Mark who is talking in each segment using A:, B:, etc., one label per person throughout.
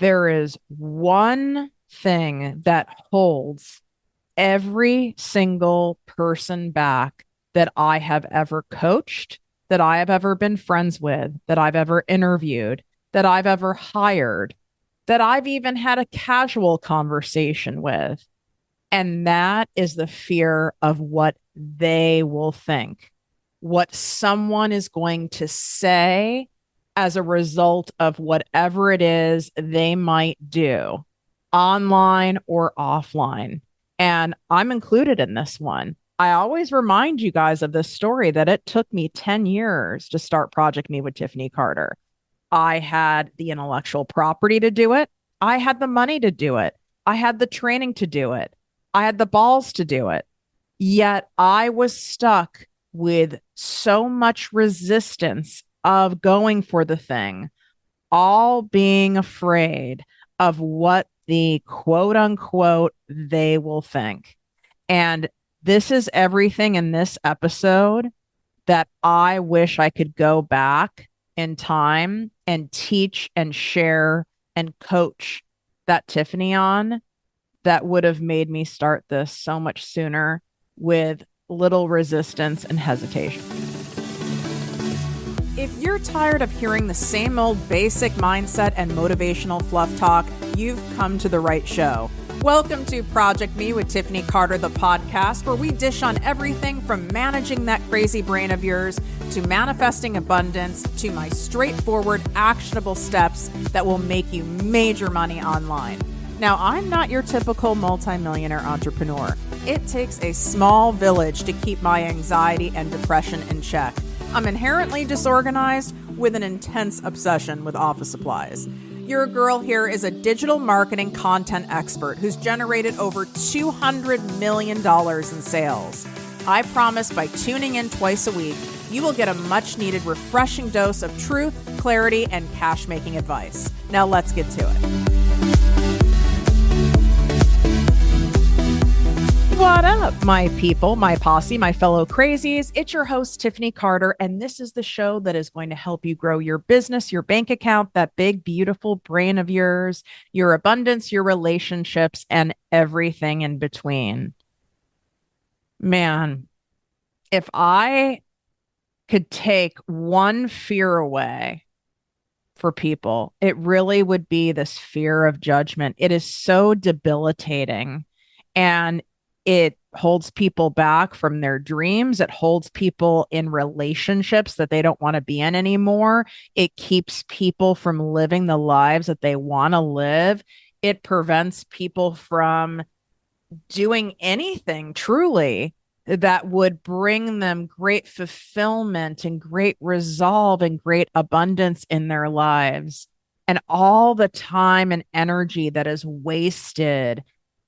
A: there is one thing that holds every single person back that I have ever coached, that I have ever been friends with, that I've ever interviewed, that I've ever hired, that I've even had a casual conversation with. And that is the fear of what they will think, what someone is going to say as a result of whatever it is they might do, online or offline. And I'm included in this one. I always remind you guys of this story that it took me 10 years to start Project Me with Tiffany Carter. I had the intellectual property to do it. I had the money to do it. I had the training to do it. I had the balls to do it. Yet I was stuck with so much resistance of going for the thing, all being afraid of what the quote unquote they will think. And this is everything in this episode that I wish I could go back in time and teach and share and coach that Tiffany on, that would have made me start this so much sooner with little resistance and hesitation. If you're tired of hearing the same old basic mindset and motivational fluff talk, you've come to the right show. Welcome to Project Me with Tiffany Carter, the podcast, where we dish on everything from managing that crazy brain of yours to manifesting abundance to my straightforward, actionable steps that will make you major money online. Now, I'm not your typical multimillionaire entrepreneur. It takes a small village to keep my anxiety and depression in check. I'm inherently disorganized with an intense obsession with office supplies. Your girl here is a digital marketing content expert who's generated over $200 million in sales. I promise by tuning in twice a week, you will get a much needed refreshing dose of truth, clarity, and cash making advice. Now let's get to it. What up, my people, my posse, my fellow crazies? It's your host, Tiffany Carter, and this is the show that is going to help you grow your business, your bank account, that big, beautiful brain of yours, your abundance, your relationships, and everything in between. Man, if I could take one fear away for people, it really would be this fear of judgment. It is so debilitating. And it holds people back from their dreams. It holds people in relationships that they don't want to be in anymore. It keeps people from living the lives that they want to live. It prevents people from doing anything truly that would bring them great fulfillment and great resolve and great abundance in their lives. And all the time and energy that is wasted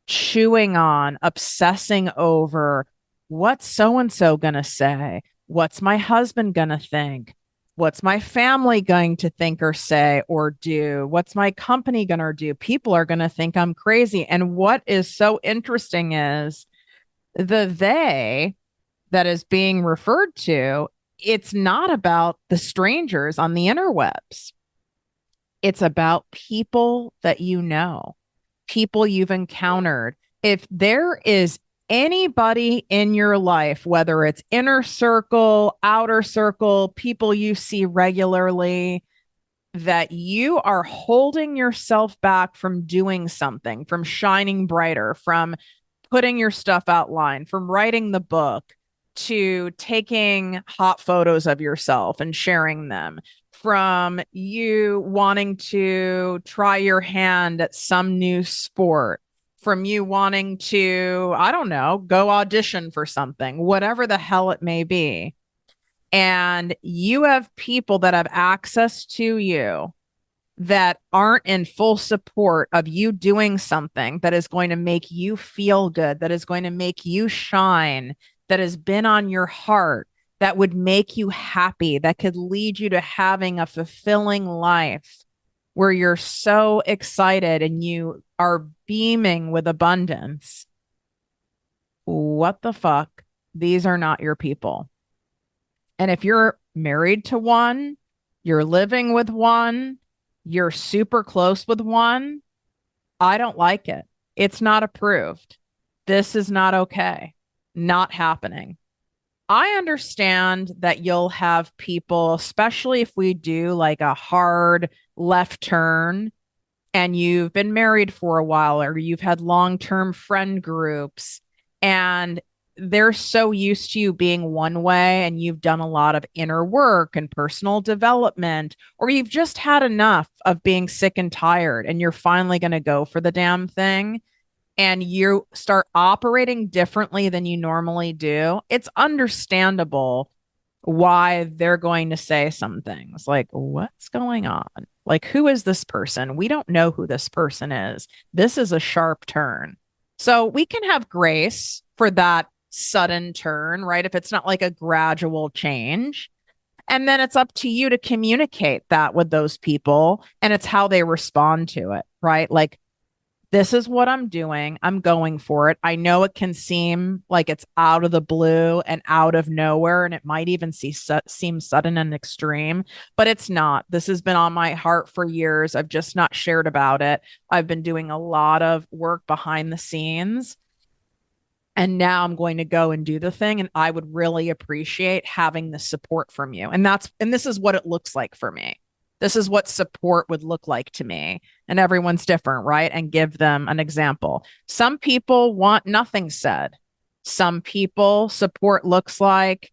A: chewing on, obsessing over what's so-and-so going to say? What's my husband going to think? What's my family going to think or say or do? What's my company going to do? People are going to think I'm crazy. And what is so interesting is the they that is being referred to, it's not about the strangers on the interwebs. It's about people that you know, people you've encountered. If there is anybody in your life, whether it's inner circle, outer circle, people you see regularly, that you are holding yourself back from doing something, from shining brighter, from putting your stuff outline, from writing the book, to taking hot photos of yourself and sharing them, from you wanting to try your hand at some new sport, from you wanting to, I don't know, go audition for something, whatever the hell it may be. And you have people that have access to you that aren't in full support of you doing something that is going to make you feel good, that is going to make you shine, that has been on your heart, that would make you happy, that could lead you to having a fulfilling life where you're so excited and you are beaming with abundance. What the fuck? These are not your people. And if you're married to one, you're living with one, You're super close with one. I don't like it. It's not approved. This is not okay. Not happening. I understand that you'll have people, especially if we do like a hard left turn and you've been married for a while or you've had long-term friend groups and they're so used to you being one way and you've done a lot of inner work and personal development, or you've just had enough of being sick and tired and you're finally going to go for the damn thing and you start operating differently than you normally do, it's understandable why they're going to say some things like, what's going on? Like, who is this person? We don't know who this person is. This is a sharp turn. So we can have grace for that sudden turn, right? If it's not like a gradual change. And then it's up to you to communicate that with those people and it's how they respond to it, right? Like, this is what I'm doing. I'm going for it. I know it can seem like it's out of the blue and out of nowhere, and it might even seem sudden and extreme, but it's not. This has been on my heart for years. I've just not shared about it. I've been doing a lot of work behind the scenes. And now I'm going to go and do the thing. And I would really appreciate having the support from you. And this is what it looks like for me. This is what support would look like to me. And everyone's different, right? And give them an example. Some people want nothing said. Some people support looks like,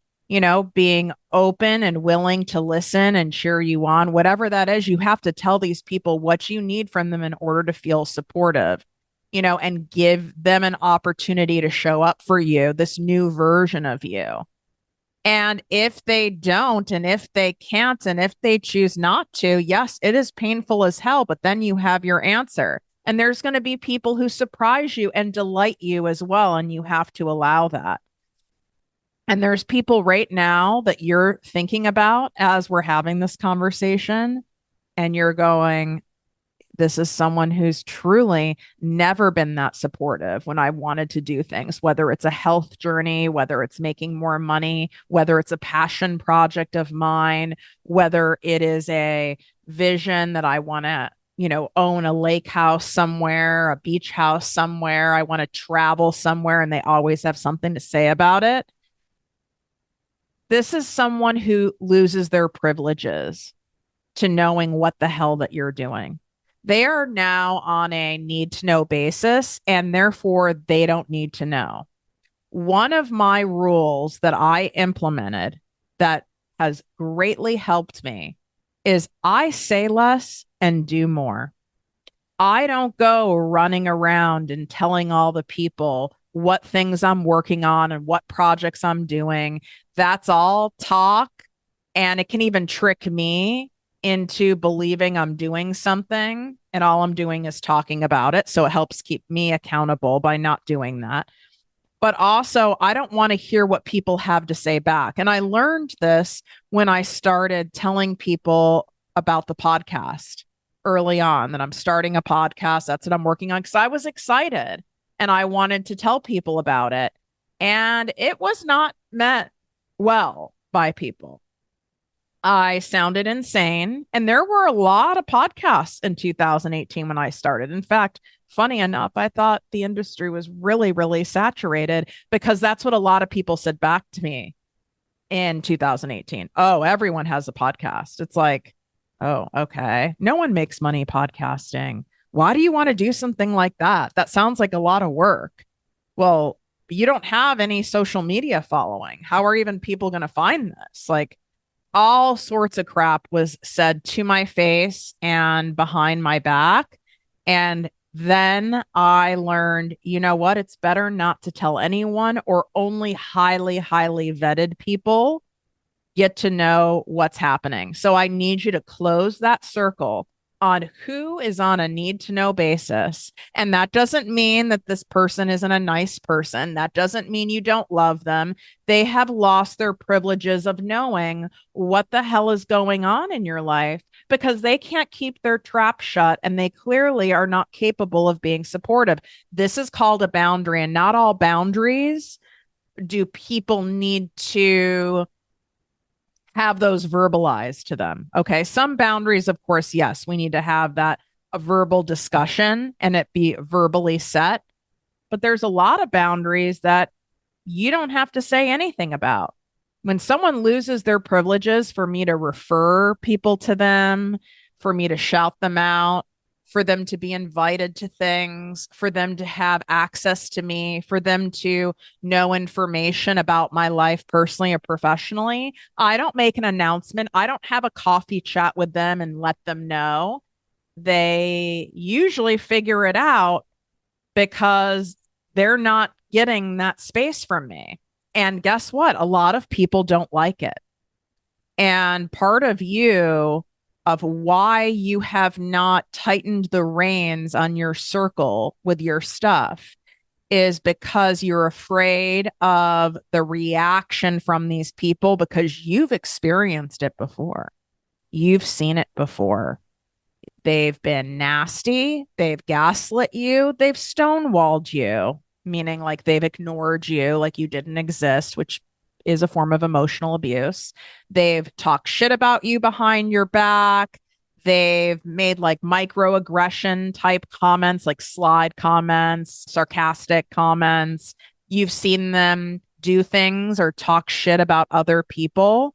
A: being open and willing to listen and cheer you on. Whatever that is, you have to tell these people what you need from them in order to feel supportive, and give them an opportunity to show up for you, this new version of you. And if they don't, and if they can't, and if they choose not to, yes, it is painful as hell, but then you have your answer. And there's going to be people who surprise you and delight you as well. And you have to allow that. And there's people right now that you're thinking about as we're having this conversation, and you're going, this is someone who's truly never been that supportive when I wanted to do things, whether it's a health journey, whether it's making more money, whether it's a passion project of mine, whether it is a vision that I want to, own a lake house somewhere, a beach house somewhere. I want to travel somewhere, and they always have something to say about it. This is someone who loses their privileges to knowing what the hell that you're doing. They are now on a need to know basis, and therefore they don't need to know. One of my rules that I implemented that has greatly helped me is I say less and do more. I don't go running around and telling all the people what things I'm working on and what projects I'm doing. That's all talk. And it can even trick me into believing I'm doing something and all I'm doing is talking about it. So it helps keep me accountable by not doing that. But also, I don't want to hear what people have to say back. And I learned this when I started telling people about the podcast early on, that I'm starting a podcast. That's what I'm working on, because I was excited and I wanted to tell people about it. And it was not met well by people. I sounded insane. And there were a lot of podcasts in 2018 when I started. In fact, funny enough, I thought the industry was really, really saturated, because that's what a lot of people said back to me in 2018. Oh, everyone has a podcast. It's like, oh, okay. No one makes money podcasting. Why do you want to do something like that? That sounds like a lot of work. Well, you don't have any social media following. How are even people going to find this? Like, all sorts of crap was said to my face and behind my back. And then I learned, you know what? It's better not to tell anyone, or only highly, highly vetted people get to know what's happening. So I need you to close that circle on who is on a need to know basis. And that doesn't mean that this person isn't a nice person. That doesn't mean you don't love them. They have lost their privileges of knowing what the hell is going on in your life, because they can't keep their trap shut and they clearly are not capable of being supportive. This is called a boundary, and not all boundaries do people need to have those verbalized to them. Okay. Some boundaries, of course, yes, we need to have that a verbal discussion and it be verbally set. But there's a lot of boundaries that you don't have to say anything about. When someone loses their privileges, for me to refer people to them, for me to shout them out, for them to be invited to things, for them to have access to me, for them to know information about my life personally or professionally, I don't make an announcement. I don't have a coffee chat with them and let them know. They usually figure it out because they're not getting that space from me. And guess what? A lot of people don't like it. And part of you, of why you have not tightened the reins on your circle with your stuff, is because you're afraid of the reaction from these people because you've experienced it before. You've seen it before. They've been nasty. They've gaslit you. They've stonewalled you, meaning like they've ignored you, like you didn't exist, which is a form of emotional abuse. They've talked shit about you behind your back. They've made like microaggression type comments, like slide comments, sarcastic comments. You've seen them do things or talk shit about other people.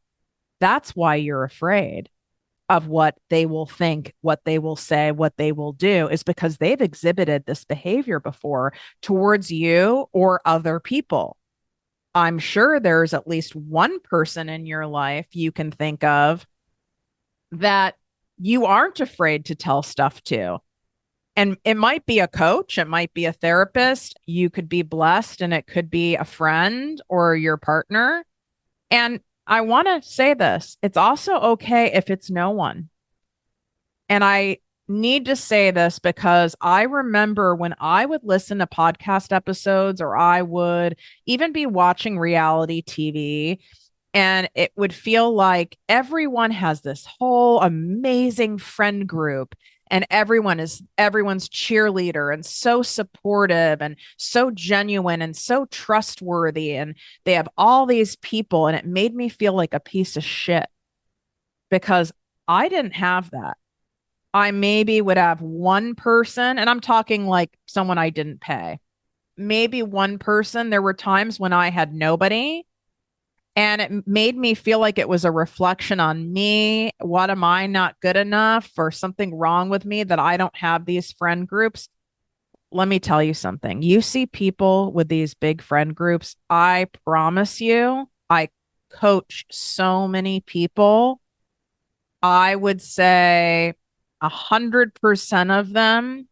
A: That's why you're afraid of what they will think, what they will say, what they will do, is because they've exhibited this behavior before towards you or other people. I'm sure there's at least one person in your life you can think of that you aren't afraid to tell stuff to. And it might be a coach, it might be a therapist, you could be blessed, and it could be a friend or your partner. And I want to say this, it's also okay if it's no one. And I need to say this because I remember when I would listen to podcast episodes or I would even be watching reality TV, and it would feel like everyone has this whole amazing friend group and everyone's cheerleader and so supportive and so genuine and so trustworthy, and they have all these people, and it made me feel like a piece of shit because I didn't have that. I maybe would have one person, and I'm talking like someone I didn't pay. Maybe one person. There were times when I had nobody, and it made me feel like it was a reflection on me. What am I not good enough, or something wrong with me that I don't have these friend groups? Let me tell you something. You see people with these big friend groups. I promise you, I coach so many people. I would say 100% of them,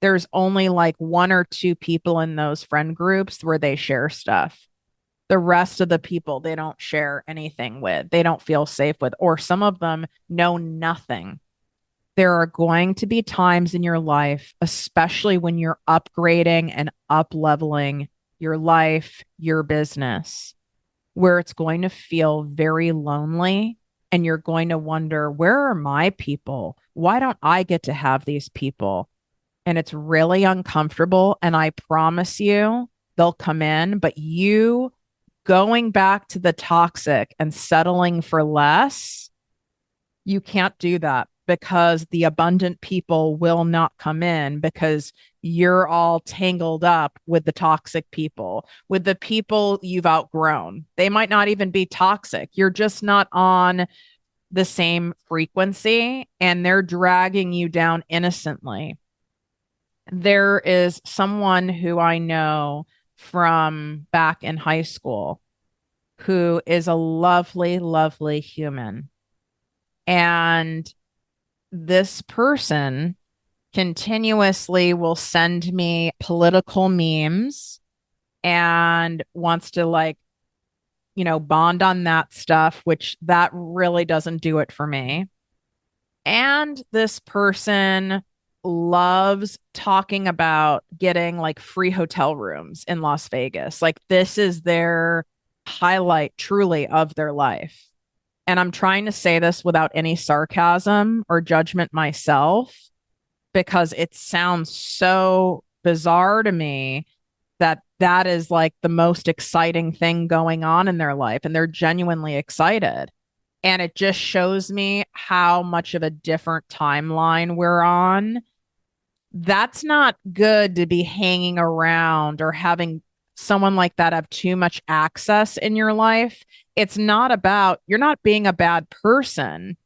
A: there's only like one or two people in those friend groups where they share stuff. The rest of the people, they don't share anything with, they don't feel safe with, or some of them know nothing. There are going to be times in your life, especially when you're upgrading and up leveling your life, your business, where it's going to feel very lonely, and you're going to wonder, where are my people? Why don't I get to have these people? And it's really uncomfortable. And I promise you, they'll come in, but you going back to the toxic and settling for less, you can't do that because the abundant people will not come in because you're all tangled up with the toxic people, with the people you've outgrown. They might not even be toxic. You're just not on the same frequency, and they're dragging you down innocently. There is someone who I know from back in high school who is a lovely, lovely human. And this person continuously will send me political memes and wants to like, bond on that stuff, which that really doesn't do it for me. And this person loves talking about getting like free hotel rooms in Las Vegas. Like this is their highlight truly of their life. And I'm trying to say this without any sarcasm or judgment myself because it sounds so bizarre to me that that is like the most exciting thing going on in their life, and they're genuinely excited. And it just shows me how much of a different timeline we're on. That's not good to be hanging around or having someone like that have too much access in your life. It's not about, you're not being a bad person.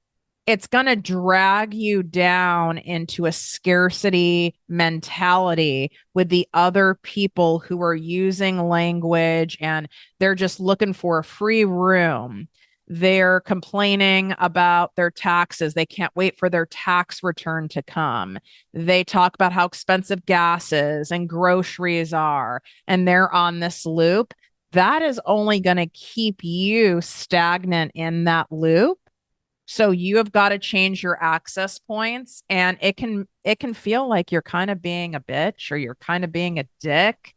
A: It's going to drag you down into a scarcity mentality with the other people who are using language and they're just looking for a free room. They're complaining about their taxes. They can't wait for their tax return to come. They talk about how expensive gas is and groceries are, and they're on this loop. That is only going to keep you stagnant in that loop. So you have got to change your access points, and it can feel like you're kind of being a bitch or you're kind of being a dick.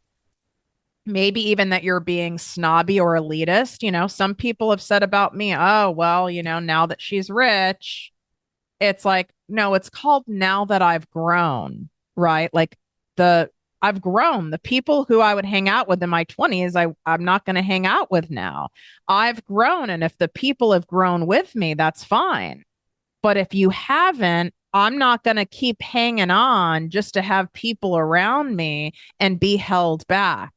A: Maybe even that you're being snobby or elitist. Some people have said about me, oh, well, now that she's rich, it's like, no, it's called now that I've grown, right? Like the I've grown. The people who I would hang out with in my 20s, I'm not going to hang out with now. I've grown. And if the people have grown with me, that's fine. But if you haven't, I'm not going to keep hanging on just to have people around me and be held back.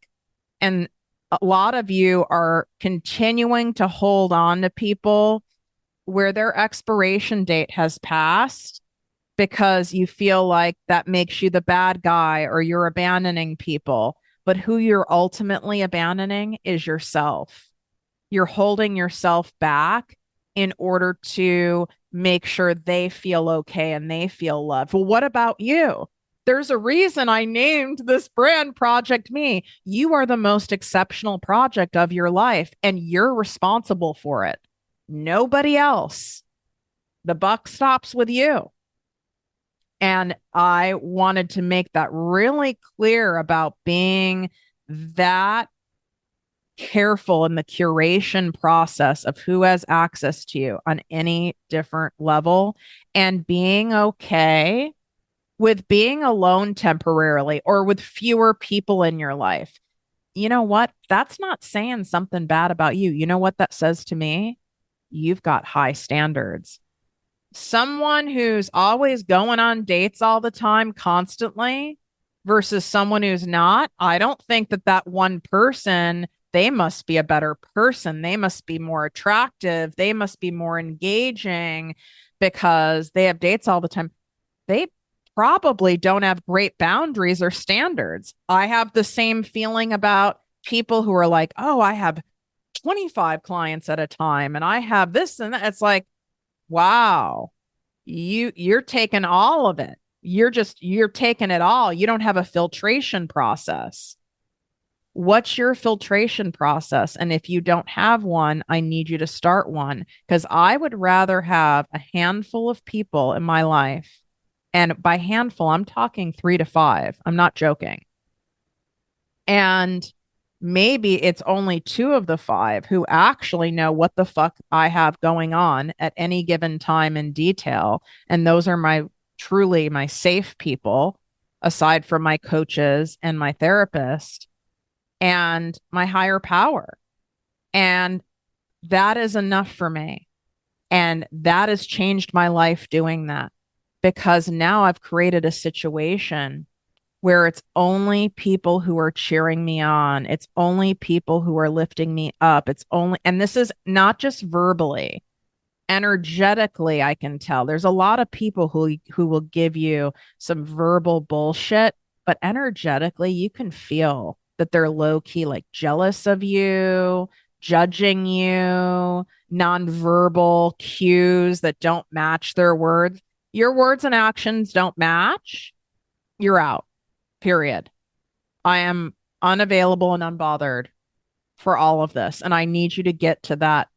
A: And a lot of you are continuing to hold on to people where their expiration date has passed because you feel like that makes you the bad guy or you're abandoning people. But who you're ultimately abandoning is yourself. You're holding yourself back in order to make sure they feel okay and they feel loved. Well, what about you? There's a reason I named this brand Project Me. You are the most exceptional project of your life, and you're responsible for it. Nobody else. The buck stops with you. And I wanted to make that really clear about being that careful in the curation process of who has access to you on any different level and being okay with being alone temporarily or with fewer people in your life. You know what? That's not saying something bad about you. You know what that says to me? You've got high standards. Someone who's always going on dates all the time, constantly, versus someone who's not, I don't think that that one person, they must be a better person. They must be more attractive. They must be more engaging because they have dates all the time. They probably don't have great boundaries or standards. I have the same feeling about people who are like, oh, I have 25 clients at a time and I have this and that. It's like, wow, you're taking all of it. You're taking it all. You don't have a filtration process. What's your filtration process? And if you don't have one, I need you to start one because I would rather have a handful of people in my life. And by handful, I'm talking 3 to 5. I'm not joking. And maybe it's only 2 of the 5 who actually know what the fuck I have going on at any given time in detail. And those are truly my safe people, aside from my coaches and my therapist and my higher power. And that is enough for me. And that has changed my life doing that because now I've created a situation where it's only people who are cheering me on. It's only people who are lifting me up. And this is not just verbally, energetically, I can tell. There's a lot of people who will give you some verbal bullshit, but energetically, you can feel that they're low key, like jealous of you, judging you, nonverbal cues that don't match their words. Your words and actions don't match, you're out. Period. I am unavailable and unbothered for all of this. And I need you to get to that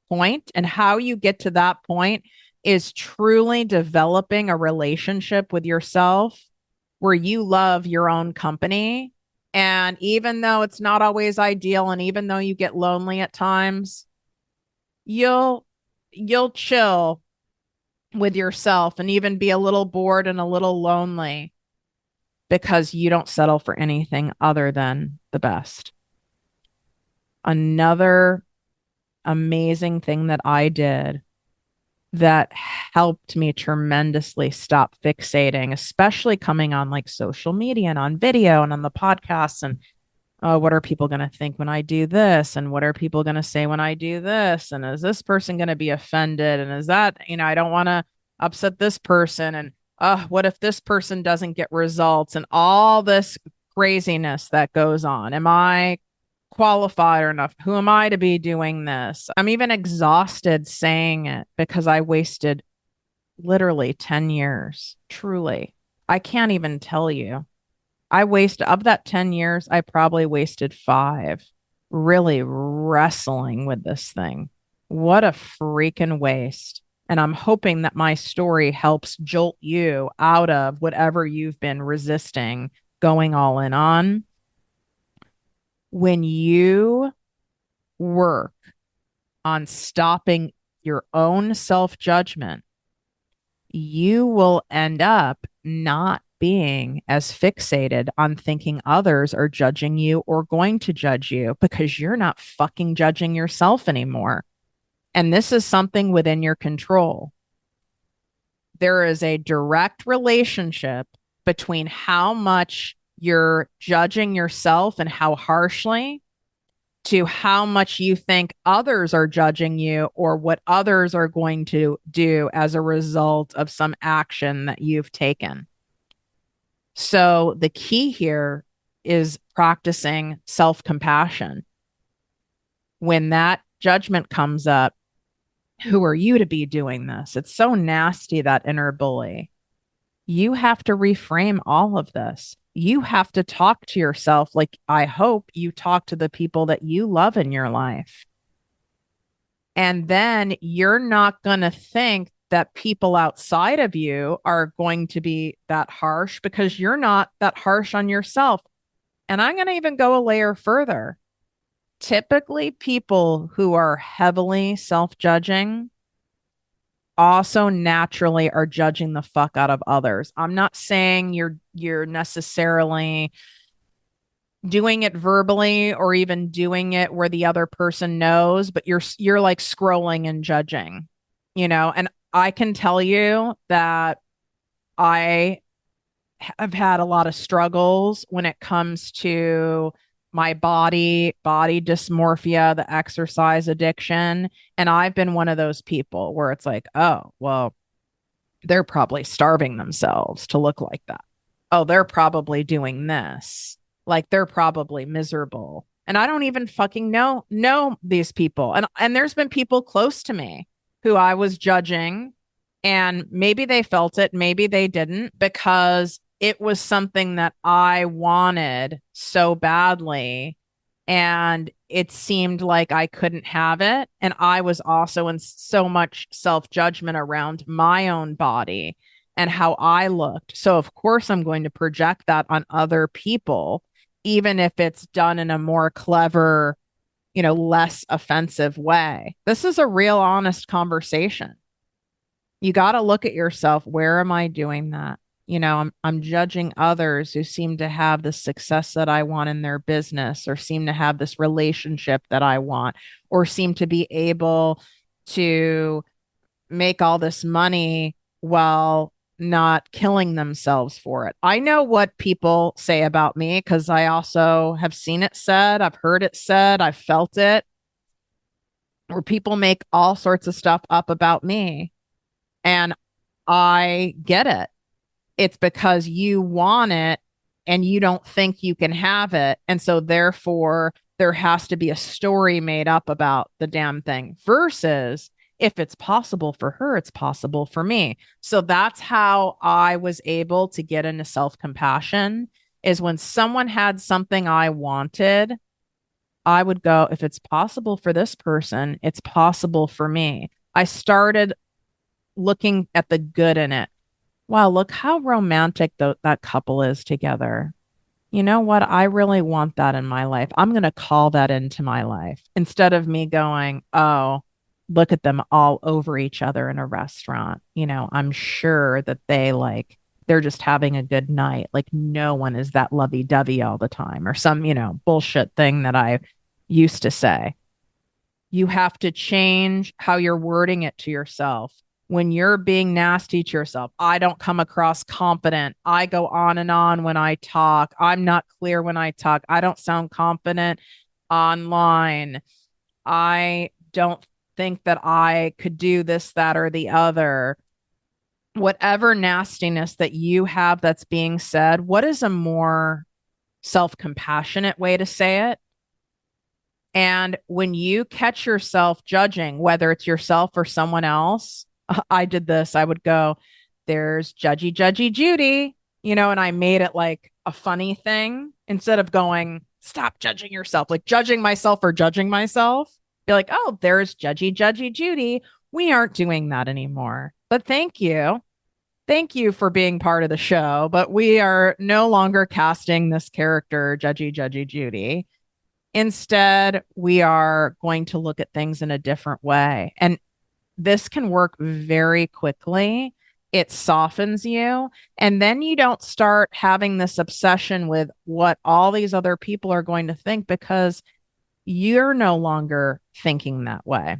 A: point. And how you get to that point is truly developing a relationship with yourself where you love your own company. And even though it's not always ideal, and even though you get lonely at times, you'll chill with yourself and even be a little bored and a little lonely because you don't settle for anything other than the best. Another amazing thing that I did that helped me tremendously stop fixating, especially coming on like social media and on video and on the podcasts and what are people going to think when I do this? And what are people going to say when I do this? And is this person going to be offended? And is that, I don't want to upset this person. And what if this person doesn't get results and all this craziness that goes on? Am I qualified or enough? Who am I to be doing this? I'm even exhausted saying it because I wasted literally 10 years, truly. I can't even tell you. I wasted, of that 10 years, I probably wasted 5 really wrestling with this thing. What a freaking waste. And I'm hoping that my story helps jolt you out of whatever you've been resisting going all in on. When you work on stopping your own self judgment, you will end up not being as fixated on thinking others are judging you or going to judge you because you're not fucking judging yourself anymore. And this is something within your control. There is a direct relationship between how much you're judging yourself and how harshly to how much you think others are judging you or what others are going to do as a result of some action that you've taken. So the key here is practicing self-compassion. When that judgment comes up, who are you to be doing this? It's so nasty, that inner bully. You have to reframe all of this. You have to talk to yourself like I hope you talk to the people that you love in your life. And then you're not going to think that people outside of you are going to be that harsh because you're not that harsh on yourself. And I'm going to even go a layer further. Typically, people who are heavily self-judging also naturally are judging the fuck out of others. I'm not saying you're necessarily doing it verbally or even doing it where the other person knows, but you're like scrolling and judging, and I can tell you that I have had a lot of struggles when it comes to my body dysmorphia, the exercise addiction. And I've been one of those people where it's like, oh, well, they're probably starving themselves to look like that. Oh, they're probably doing this. Like they're probably miserable. And I don't even fucking know these people. And there's been people close to me who I was judging, and maybe they felt it, maybe they didn't, because it was something that I wanted so badly. And it seemed like I couldn't have it. And I was also in so much self-judgment around my own body and how I looked. So, of course, I'm going to project that on other people, even if it's done in a more clever, less offensive way. This is a real honest conversation. You got to look at yourself. Where am I doing that? I'm judging others who seem to have the success that I want in their business, or seem to have this relationship that I want, or seem to be able to make all this money while not killing themselves for it. I know what people say about me because I also have seen it said, I've heard it said, I've felt it, where people make all sorts of stuff up about me. And I get it. It's because you want it and you don't think you can have it. And so therefore there has to be a story made up about the damn thing, versus if it's possible for her, it's possible for me. So that's how I was able to get into self-compassion, is when someone had something I wanted, I would go, if it's possible for this person, it's possible for me. I started looking at the good in it. Wow, look how romantic that couple is together. You know what? I really want that in my life. I'm going to call that into my life, instead of me going, oh, look at them all over each other in a restaurant. I'm sure that they're just having a good night. Like no one is that lovey-dovey all the time, or some, bullshit thing that I used to say. You have to change how you're wording it to yourself. when you're being nasty to yourself. I don't come across confident. I go on and on when I talk. I'm not clear when I talk. I don't sound confident online. I don't think that I could do this, that, or the other. Whatever nastiness that you have that's being said, what is a more self-compassionate way to say it? And when you catch yourself judging, whether it's yourself or someone else, I did this. I would go, there's judgy Judy, and I made it like a funny thing instead of going, stop judging yourself, like judging myself or judging myself. Be like, oh, there's judgy Judy. We aren't doing that anymore. But thank you. Thank you for being part of the show. But we are no longer casting this character, judgy Judy. Instead, we are going to look at things in a different way. And this can work very quickly. It softens you. And then you don't start having this obsession with what all these other people are going to think because you're no longer thinking that way.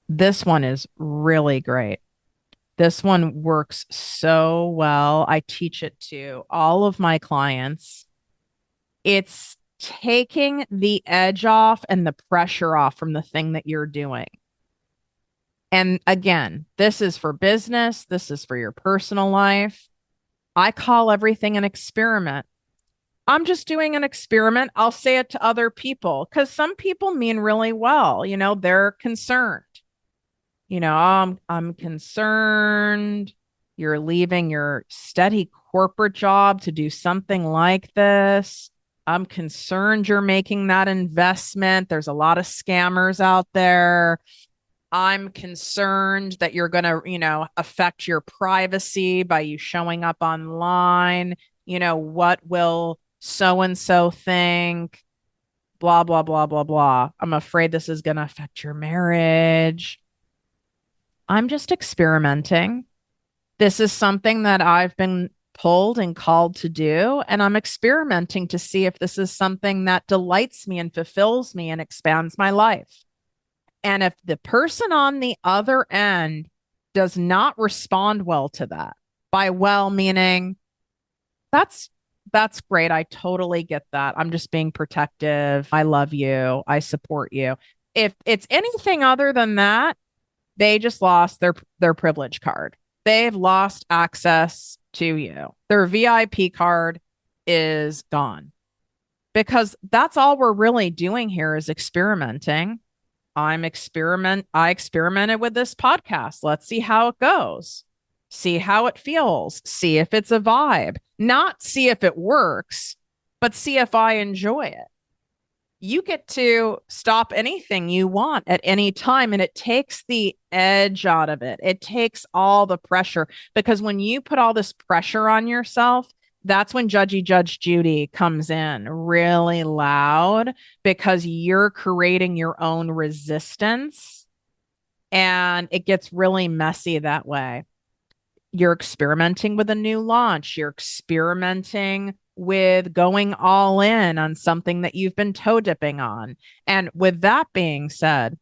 A: This one is really great. This one works so well. I teach it to all of my clients. It's taking the edge off and the pressure off from the thing that you're doing. And again, this is for business. This is for your personal life. I call everything an experiment. I'm just doing an experiment. I'll say it to other people because some people mean really well. They're concerned. I'm concerned you're leaving your steady corporate job to do something like this. I'm concerned you're making that investment. There's a lot of scammers out there. I'm concerned that you're going to, affect your privacy by you showing up online. What will so-and-so think? Blah, blah, blah, blah, blah. I'm afraid this is going to affect your marriage. I'm just experimenting. This is something that I've been pulled and called to do. And I'm experimenting to see if this is something that delights me and fulfills me and expands my life. And if the person on the other end does not respond well to that, by well meaning, that's great. I totally get that. I'm just being protective. I love you. I support you. If it's anything other than that, they just lost their privilege card. They've lost access to you. Their VIP card is gone because that's all we're really doing here is experimenting. I experimented with this podcast. Let's see how it goes. See how it feels. See if it's a vibe. Not see if it works, but see if I enjoy it. You get to stop anything you want at any time, and it takes the edge out of it. It takes all the pressure because when you put all this pressure on yourself, that's when Judgy Judge Judy comes in really loud because you're creating your own resistance and it gets really messy that way. You're experimenting with a new launch. You're experimenting with going all in on something that you've been toe dipping on. And with that being said,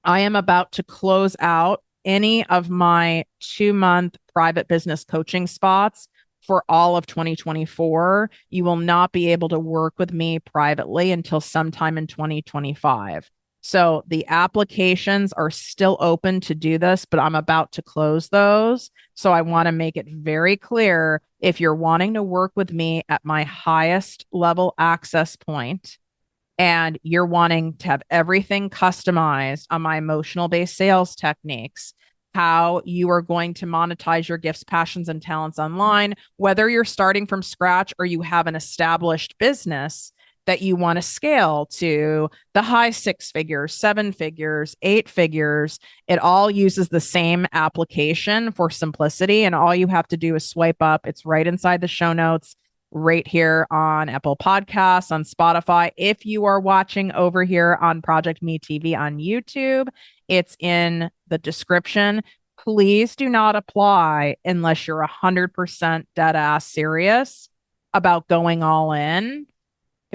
A: I am about to close out any of my 2-month private business coaching spots for all of 2024. You will not be able to work with me privately until sometime in 2025. So the applications are still open to do this, but I'm about to close those. So I want to make it very clear if you're wanting to work with me at my highest level access point and you're wanting to have everything customized on my emotional-based sales techniques, how you are going to monetize your gifts, passions, and talents online, whether you're starting from scratch or you have an established business that you want to scale to the high 6 figures, 7 figures, 8 figures. It all uses the same application for simplicity. And all you have to do is swipe up. It's right inside the show notes, right here on Apple Podcasts, on Spotify. If you are watching over here on ProjectME TV on YouTube, it's in the description. Please do not apply unless you're 100% dead ass serious about going all in,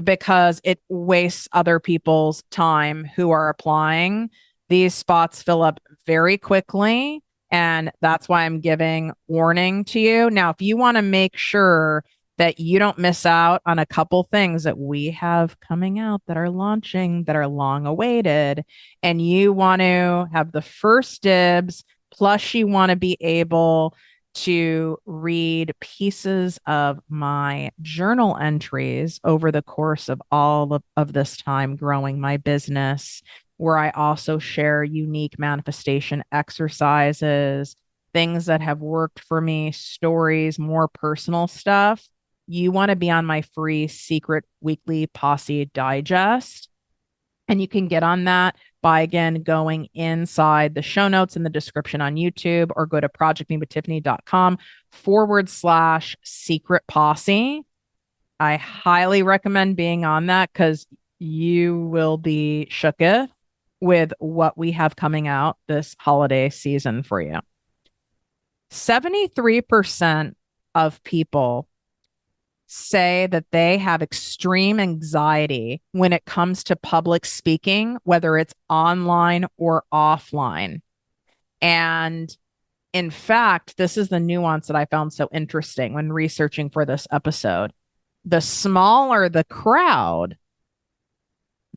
A: because it wastes other people's time who are applying. These spots fill up very quickly. And that's why I'm giving warning to you. Now, if you want to make sure that you don't miss out on a couple things that we have coming out that are launching, that are long awaited, and you want to have the first dibs, plus you want to be able to read pieces of my journal entries over the course of all of this time growing my business, where I also share unique manifestation exercises, things that have worked for me, stories, more personal stuff. You want to be on my free secret weekly posse digest. And you can get on that by, again, going inside the show notes in the description on YouTube, or go to projectmewithtiffany.com/secret posse. I highly recommend being on that because you will be shooketh with what we have coming out this holiday season for you. 73% of people say that they have extreme anxiety when it comes to public speaking, whether it's online or offline. And in fact, this is the nuance that I found so interesting when researching for this episode. The smaller the crowd,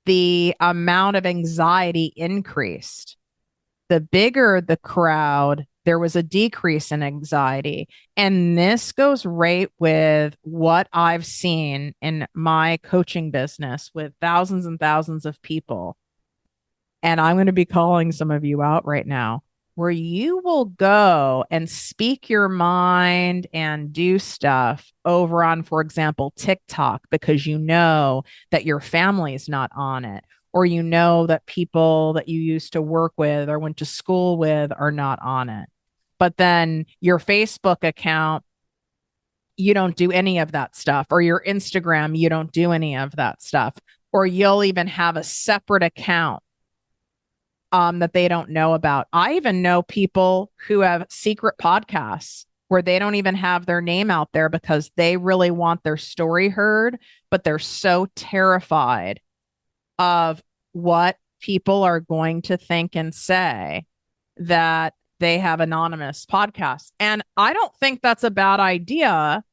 A: the amount of anxiety increased. The bigger the crowd, there was a decrease in anxiety. And this goes right with what I've seen in my coaching business with thousands and thousands of people. And I'm going to be calling some of you out right now, where you will go and speak your mind and do stuff over on, for example, TikTok, because you know that your family is not on it, or you know that people that you used to work with or went to school with are not on it. But then your Facebook account, you don't do any of that stuff, or your Instagram, you don't do any of that stuff, or you'll even have a separate account that they don't know about. I even know people who have secret podcasts where they don't even have their name out there because they really want their story heard, but they're so terrified of what people are going to think and say that they have anonymous podcasts. And I don't think that's a bad idea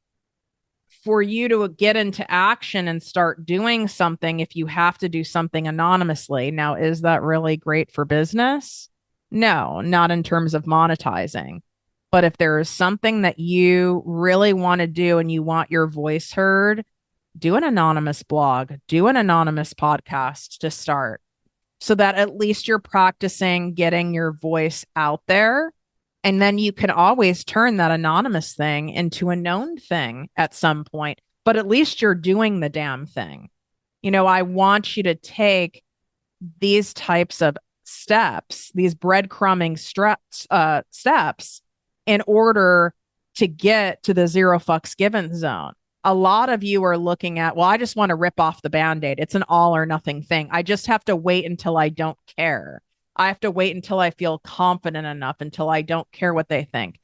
A: for you to get into action and start doing something if you have to do something anonymously. Now, is that really great for business? No, not in terms of monetizing. But if there is something that you really want to do and you want your voice heard, do an anonymous blog, do an anonymous podcast to start, so that at least you're practicing getting your voice out there. And then you can always turn that anonymous thing into a known thing at some point, but at least you're doing the damn thing. You know, I want you to take these types of steps, these breadcrumbing steps, in order to get to the zero fucks given zone. A lot of you are looking at, well, I just want to rip off the Band-Aid. It's an all or nothing thing. I just have to wait until I don't care. I have to wait until I feel confident enough, until I don't care what they think.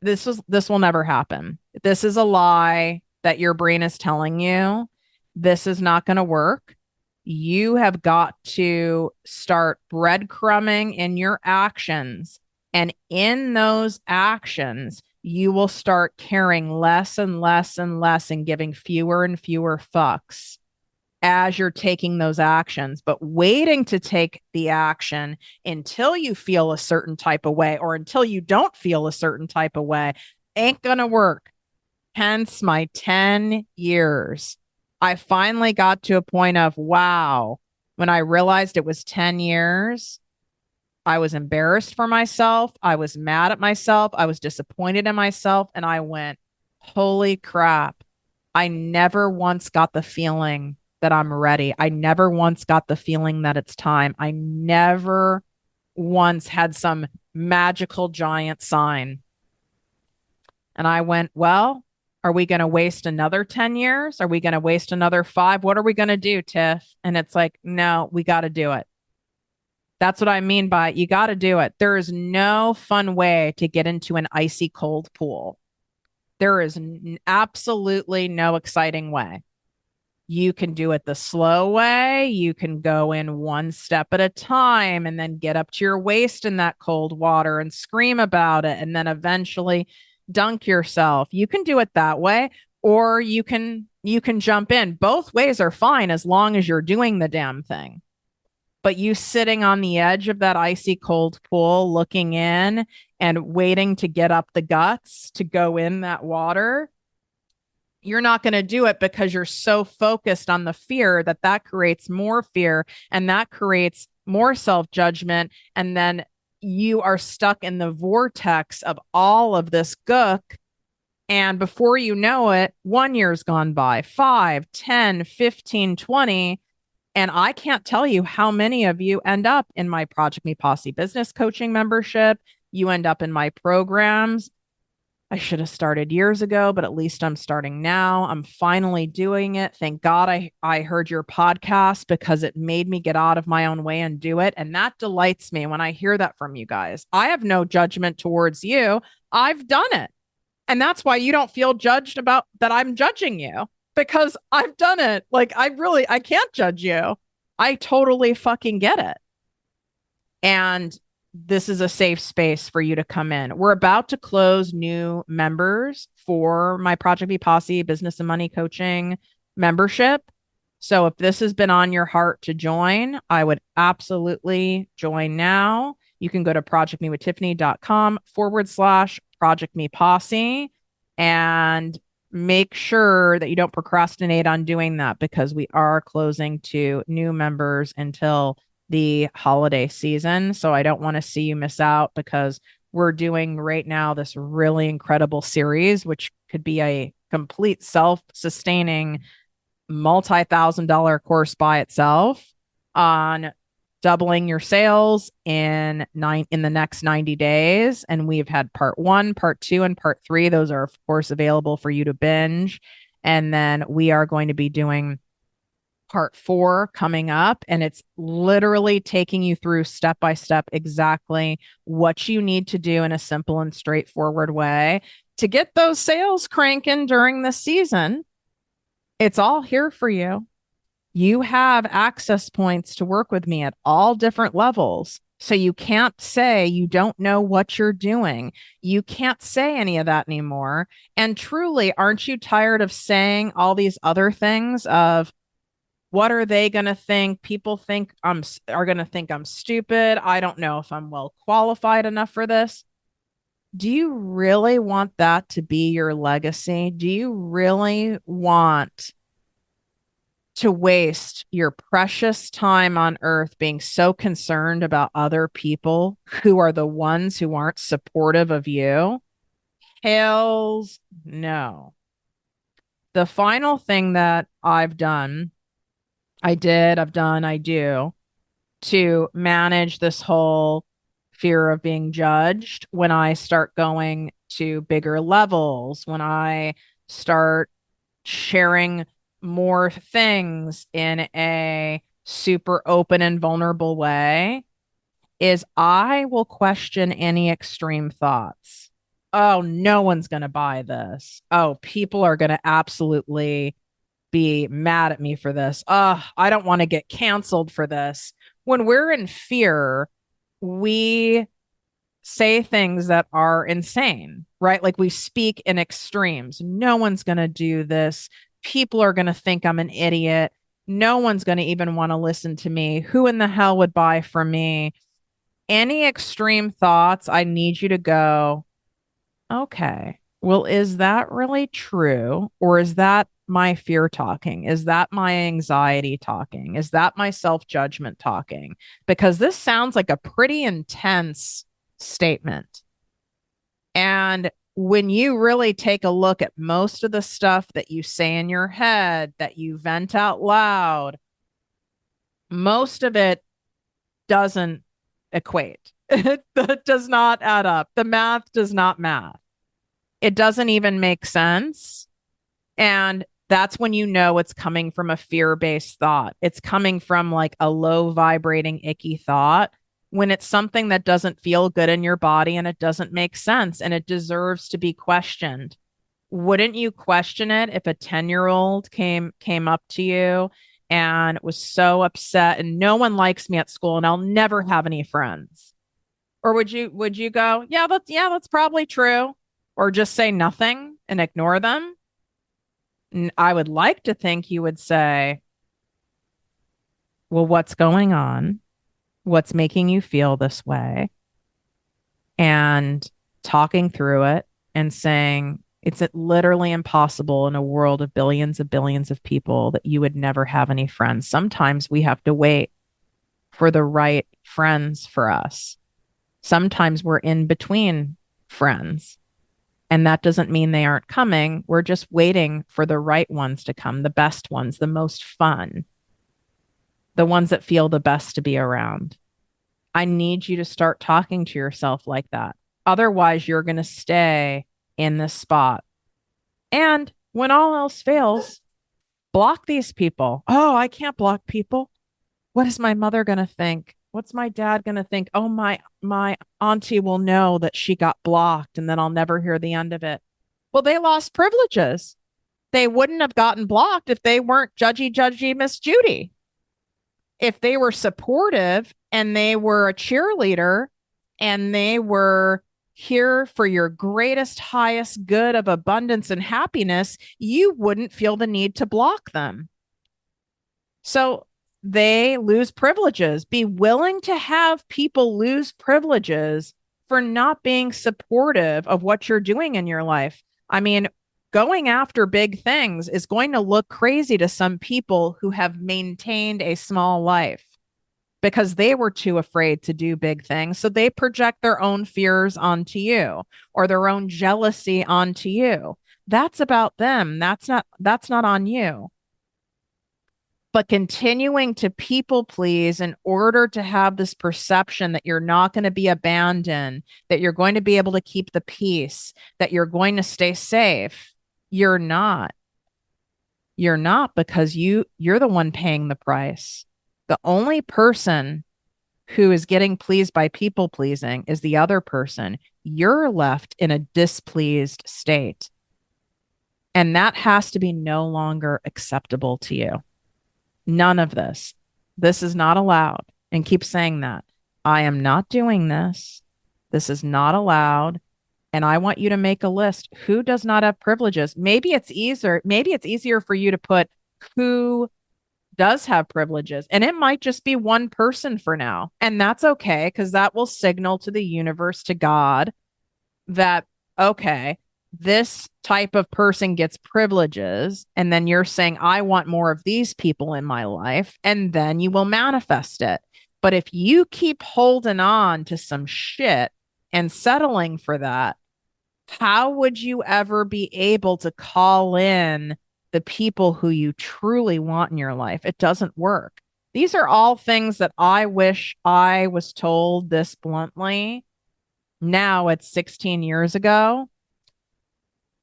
A: This will never happen. This is a lie that your brain is telling you. This is not going to work. You have got to start breadcrumbing in your actions. And in those actions, you will start caring less and less and less and giving fewer and fewer fucks as you're taking those actions. But waiting to take the action until you feel a certain type of way, or until you don't feel a certain type of way, ain't gonna work. Hence my 10 years. I finally got to a point of, wow, when I realized it was 10 years, I was embarrassed for myself. I was mad at myself. I was disappointed in myself. And I went, holy crap. I never once got the feeling that I'm ready. I never once got the feeling that it's time. I never once had some magical giant sign. And I went, well, are we going to waste another 10 years? Are we going to waste another 5? What are we going to do, Tiff? And it's like, no, we got to do it. That's what I mean by you got to do it. There is no fun way to get into an icy cold pool. There is absolutely no exciting way. You can do it the slow way. You can go in one step at a time and then get up to your waist in that cold water and scream about it. And then eventually dunk yourself. You can do it that way, or you can jump in. Both ways are fine as long as you're doing the damn thing. But you sitting on the edge of that icy cold pool, looking in and waiting to get up the guts to go in that water, you're not going to do it because you're so focused on the fear that creates more fear, and that creates more self-judgment. And then you are stuck in the vortex of all of this gook. And before you know it, 1 year's gone by, 5, 10, 15, 20. And I can't tell you how many of you end up in my ProjectME Posse business coaching membership. You end up in my programs. I should have started years ago, but at least I'm starting now. I'm finally doing it. Thank God I heard your podcast, because it made me get out of my own way and do it. And that delights me when I hear that from you guys. I have no judgment towards you. I've done it. And that's why you don't feel judged about that I'm judging you, because I've done it. Like, I can't judge you. I totally fucking get it. And this is a safe space for you to come in. We're about to close new members for my ProjectME Posse business and money coaching membership. So if this has been on your heart to join, I would absolutely join now. You can go to projectmewithtiffany.com/ProjectME Posse and make sure that you don't procrastinate on doing that, because we are closing to new members until the holiday season. So I don't want to see you miss out, because we're doing right now this really incredible series, which could be a complete self-sustaining multi-$1,000 course by itself, on doubling your sales in the next 90 days. And we've had part 1, part 2, and part 3. Those are, of course, available for you to binge. And then we are going to be doing part 4 coming up. And it's literally taking you through step by step exactly what you need to do in a simple and straightforward way to get those sales cranking during the season. It's all here for you. You have access points to work with me at all different levels. So you can't say you don't know what you're doing. You can't say any of that anymore. And truly, aren't you tired of saying all these other things of, what are they going to think? People are going to think I'm stupid. I don't know if I'm well qualified enough for this. Do you really want that to be your legacy? Do you really want to waste your precious time on earth being so concerned about other people who are the ones who aren't supportive of you? Hells no. The final thing that I do to manage this whole fear of being judged, when I start going to bigger levels, when I start sharing more things in a super open and vulnerable way, is I will question any extreme thoughts. Oh, no one's going to buy this. Oh, people are going to absolutely be mad at me for this. I don't want to get canceled for this. When we're in fear, we say things that are insane, right? Like, we speak in extremes. No one's going to do this. People are going to think I'm an idiot. No one's going to even want to listen to me. Who in the hell would buy from me? Any extreme thoughts, I need you to go, okay, well, is that really true? Or is that my fear talking? Is that my anxiety talking? Is that my self-judgment talking? Because this sounds like a pretty intense statement. And when you really take a look at most of the stuff that you say in your head, that you vent out loud, most of it doesn't equate. It does not add up. The math does not math. It doesn't even make sense. And that's when you know it's coming from a fear-based thought. It's coming from like a low vibrating, icky thought, when it's something that doesn't feel good in your body and it doesn't make sense and it deserves to be questioned. Wouldn't you question it if a 10-year-old came up to you and was so upset and no one likes me at school and I'll never have any friends? Or would you go, yeah, that's probably true, or just say nothing and ignore them? I would like to think you would say, well, what's going on? What's making you feel this way? And talking through it and saying, it's literally impossible in a world of billions of people that you would never have any friends. Sometimes we have to wait for the right friends for us. Sometimes we're in between friends. And that doesn't mean they aren't coming. We're just waiting for the right ones to come, the best ones, the most fun, the ones that feel the best to be around. I need you to start talking to yourself like that. Otherwise, you're going to stay in this spot. And when all else fails, block these people. Oh, I can't block people. What is my mother going to think? What's my dad going to think? Oh, my auntie will know that she got blocked and then I'll never hear the end of it. Well, they lost privileges. They wouldn't have gotten blocked if they weren't judgy Miss Judy. If they were supportive and they were a cheerleader and they were here for your greatest, highest good of abundance and happiness, you wouldn't feel the need to block them. So they lose privileges. Be willing to have people lose privileges for not being supportive of what you're doing in your life. I mean, going after big things is going to look crazy to some people who have maintained a small life because they were too afraid to do big things. So they project their own fears onto you or their own jealousy onto you. That's about them. That's not on you. But continuing to people please in order to have this perception that you're not going to be abandoned, that you're going to be able to keep the peace, that you're going to stay safe. You're not. You're not, because you're the one paying the price. The only person who is getting pleased by people pleasing is the other person. You're left in a displeased state. And that has to be no longer acceptable to you. None of this. This is not allowed. And keep saying that. I am not doing this. This is not allowed. And I want you to make a list. Who does not have privileges? Maybe it's easier for you to put who does have privileges. And it might just be one person for now. And that's okay, because that will signal to the universe, to God, that, okay, this type of person gets privileges. And then you're saying, I want more of these people in my life. And then you will manifest it. But if you keep holding on to some shit and settling for that, how would you ever be able to call in the people who you truly want in your life? It doesn't work. These are all things that I wish I was told this bluntly. Now it's 16 years ago.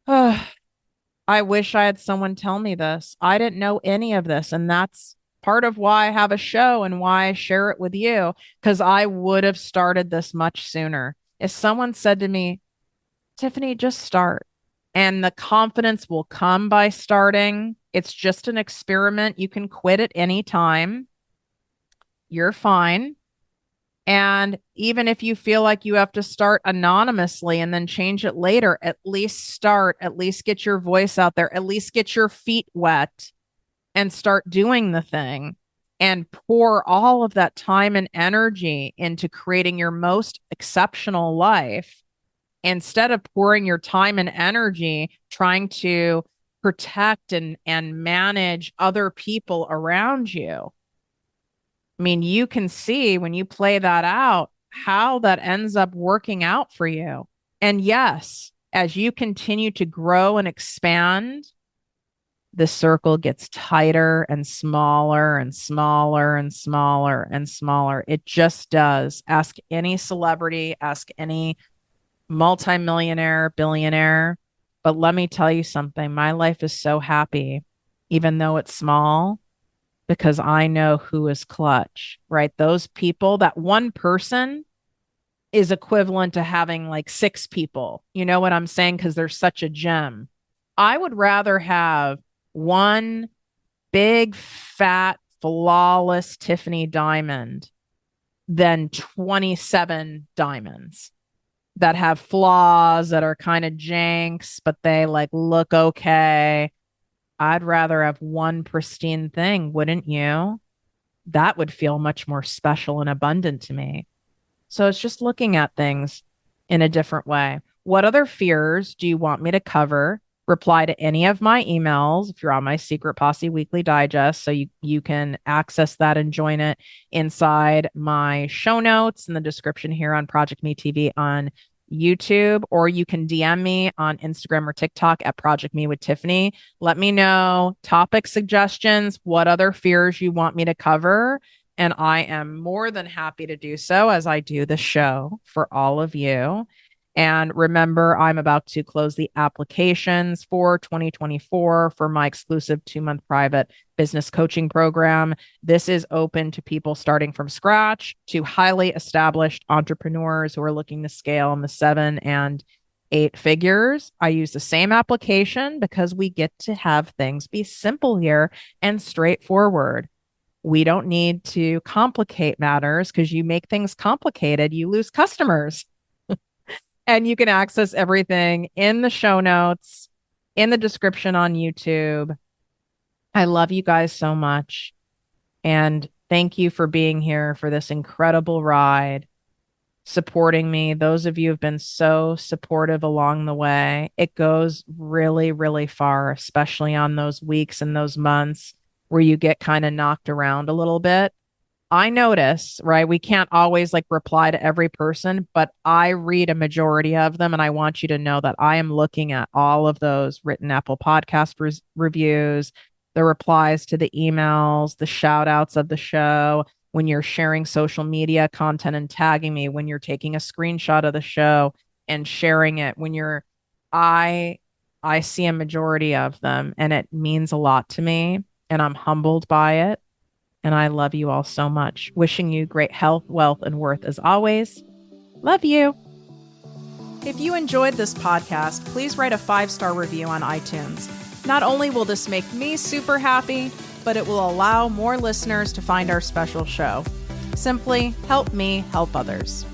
A: I wish I had someone tell me this. I didn't know any of this. And that's part of why I have a show and why I share it with you, because I would have started this much sooner. If someone said to me, Tiffany, just start. And the confidence will come by starting. It's just an experiment. You can quit at any time. You're fine. And even if you feel like you have to start anonymously and then change it later, at least start, at least get your voice out there, at least get your feet wet and start doing the thing, and pour all of that time and energy into creating your most exceptional life, instead of pouring your time and energy trying to protect and manage other people around you. I mean, you can see when you play that out how that ends up working out for you. And yes, as you continue to grow and expand, the circle gets tighter and smaller and smaller and smaller and smaller. It just does. Ask any celebrity, ask any multimillionaire, billionaire. But let me tell you something. My life is so happy, even though it's small, because I know who is clutch, right? Those people, that one person is equivalent to having like 6 people. You know what I'm saying? Because they're such a gem. I would rather have one big, fat, flawless Tiffany diamond than 27 diamonds that have flaws, that are kind of janks, but they like look okay. I'd rather have one pristine thing, wouldn't you? That would feel much more special and abundant to me. So it's just looking at things in a different way. What other fears do you want me to cover? Reply to any of my emails if you're on my Secret Posse Weekly Digest. So you can access that and join it inside my show notes in the description here on Project Me TV on YouTube, or you can DM me on Instagram or TikTok at Project Me with Tiffany. Let me know topic suggestions, what other fears you want me to cover. And I am more than happy to do so as I do the show for all of you. And remember, I'm about to close the applications for 2024 for my exclusive 2-month private business coaching program. This is open to people starting from scratch to highly established entrepreneurs who are looking to scale in the 7 and 8 figures. I use the same application because we get to have things be simple here and straightforward. We don't need to complicate matters, because you make things complicated, you lose customers. And you can access everything in the show notes, in the description on YouTube. I love you guys so much. And thank you for being here for this incredible ride, supporting me. Those of you have been so supportive along the way. It goes really, really far, especially on those weeks and those months where you get kind of knocked around a little bit. I notice, right? We can't always like reply to every person, but I read a majority of them. And I want you to know that I am looking at all of those written Apple Podcast reviews, the replies to the emails, the shout outs of the show, when you're sharing social media content and tagging me, when you're taking a screenshot of the show and sharing it, I see a majority of them, and it means a lot to me, and I'm humbled by it. And I love you all so much. Wishing you great health, wealth, and worth as always. Love you. If you enjoyed this podcast, please write a 5-star review on iTunes. Not only will this make me super happy, but it will allow more listeners to find our special show. Simply help me help others.